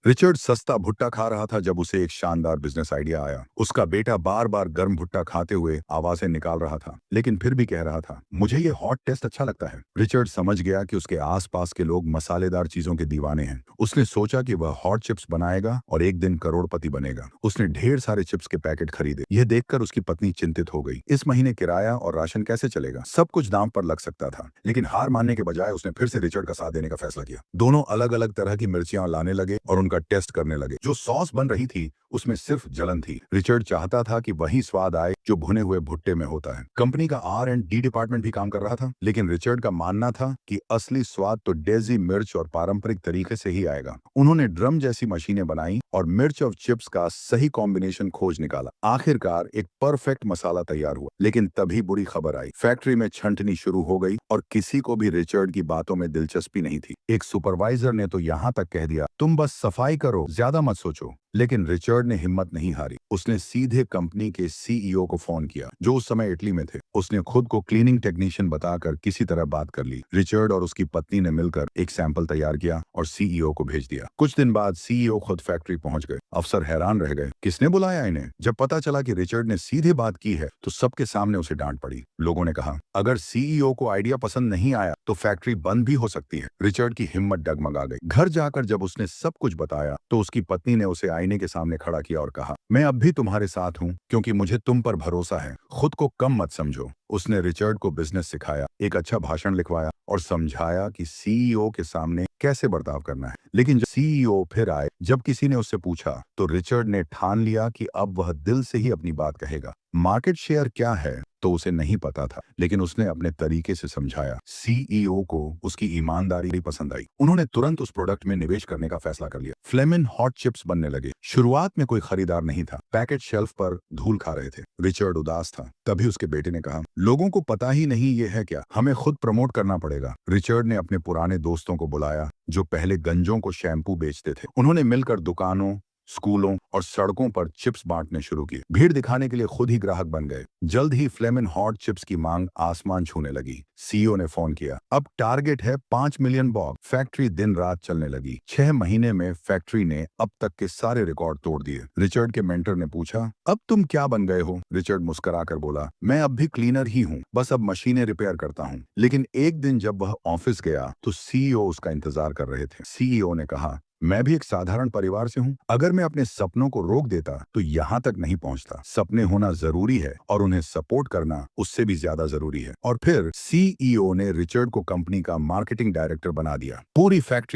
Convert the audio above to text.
Richard सस्ता भुट्टा खा रहा था जब उसे एक शानदार बिजनेस आइडिया आया। उसका बेटा बार बार गर्म भुट्टा खाते हुए आवाजें निकाल रहा था, लेकिन फिर भी कह रहा था, मुझे ये हॉट टेस्ट अच्छा लगता है। रिचर्ड समझ गया कि उसके आसपास के लोग मसालेदार चीजों के दीवाने हैं। उसने सोचा कि वह हॉट चिप्स बनाएगा और एक दिन करोड़पति बनेगा। उसने ढेर सारे चिप्स के पैकेट खरीदे। यह देखकर उसकी पत्नी चिंतित हो गई। इस महीने किराया और राशन कैसे चलेगा? सब कुछ दाम पर लग सकता था, लेकिन हार मानने के बजाय उसने फिर से रिचर्ड का साथ देने का फैसला किया। दोनों अलग अलग तरह की मिर्चियां लाने लगे और उनका टेस्ट करने लगे। जो सॉस बन रही थी उसमें सिर्फ जलन थी। रिचर्ड चाहता था कि वही स्वाद आए जो भुने हुए भुट्टे में होता है। कंपनी का R&D डिपार्टमेंट भी काम कर रहा था, लेकिन रिचर्ड का मानना था कि असली स्वाद तो देसी मिर्च और पारंपरिक तरीके से ही आएगा। उन्होंने ड्रम जैसी मशीनें बनाई और मिर्च और चिप्स का सही कॉम्बिनेशन खोज निकाला। आखिरकार एक परफेक्ट मसाला तैयार हुआ, लेकिन तभी बुरी खबर आई। फैक्ट्री में छंटनी शुरू हो गई और किसी को भी रिचर्ड की बातों में दिलचस्पी नहीं थी। एक सुपरवाइजर ने तो यहाँ तक कह दिया, तुम बस सफाई करो, ज्यादा मत सोचो। लेकिन रिचर्ड ने हिम्मत नहीं हारी। उसने सीधे कंपनी के CEO को फोन किया, जो उस समय इटली में थे। उसने खुद को क्लीनिंग टेक्नीशियन बताकर किसी तरह बात कर ली। रिचर्ड और उसकी पत्नी ने मिलकर एक सैंपल तैयार किया और CEO को भेज दिया। कुछ दिन बाद CEO खुद फैक्ट्री पहुंच गए। अफसर हैरान रह गए, किसने बुलाया इन्हें? जब पता चला कि रिचर्ड ने सीधे बात की है तो सबके सामने उसे डांट पड़ी। लोगों ने कहा, अगर CEO को आइडिया पसंद नहीं आया तो फैक्ट्री बंद भी हो सकती है। रिचर्ड की हिम्मत डगमगा गई। घर जाकर जब उसने सब कुछ बताया तो उसकी पत्नी ने उसे आईने के सामने खड़ा किया और कहा, मैं अब भी तुम्हारे साथ हूँ क्योंकि मुझे तुम पर भरोसा है। खुद को कम मत समझो। उसने रिचर्ड को बिजनेस सिखाया, एक अच्छा भाषण लिखवाया और समझाया कि CEO के सामने कैसे बर्ताव करना है। लेकिन जब CEO फिर आए, जब किसी ने उससे पूछा तो रिचर्ड ने ठान लिया कि अब वह दिल से ही अपनी बात कहेगा। मार्केट शेयर क्या है तो उसे नहीं पता था, लेकिन उसने अपने तरीके से समझाया। CEO को उसकी ईमानदारी पसंद आई। उन्होंने तुरंत उस प्रोडक्ट में निवेश करने का फैसला कर लिया। फ्लेमिन हॉट चिप्स बनने लगे। शुरुआत में कोई खरीदार नहीं था, पैकेट शेल्फ पर धूल खा रहे थे। रिचर्ड उदास था। तभी उसके बेटे ने कहा, लोगों को पता ही नहीं ये है क्या, हमें खुद प्रमोट करना पड़ेगा। रिचर्ड ने अपने पुराने दोस्तों को बुलाया जो पहले गंजों को शैम्पू बेचते थे। उन्होंने मिलकर दुकानों, स्कूलों और सड़कों पर चिप्स बांटने शुरू किए। भीड़ दिखाने के लिए खुद ही ग्राहक बन गए। जल्द ही फ्लेमिन हॉट चिप्स की मांग आसमान छूने लगी। CEO ने फोन किया, अब टारगेट है 5 मिलियन बॉक्स। फैक्ट्री दिन रात चलने लगी। 6 महीने में फैक्ट्री ने अब तक के सारे रिकॉर्ड तोड़ दिए। रिचर्ड के मेंटर ने पूछा, अब तुम क्या बन गए हो? रिचर्ड मुस्कुराकर बोला, मैं अब भी क्लीनर ही हूँ, बस अब मशीनें रिपेयर करता हूँ। लेकिन एक दिन जब वह ऑफिस गया तो CEO उसका इंतजार कर रहे थे। CEO ने कहा, मैं भी एक साधारण परिवार से हूँ। अगर मैं अपने सपनों को रोक देता तो यहाँ तक नहीं पहुँचता। सपने होना जरूरी है और उन्हें सपोर्ट करना उससे भी ज्यादा जरूरी है। और फिर CEO ने रिचर्ड को कंपनी का मार्केटिंग डायरेक्टर बना दिया। पूरी फैक्ट्री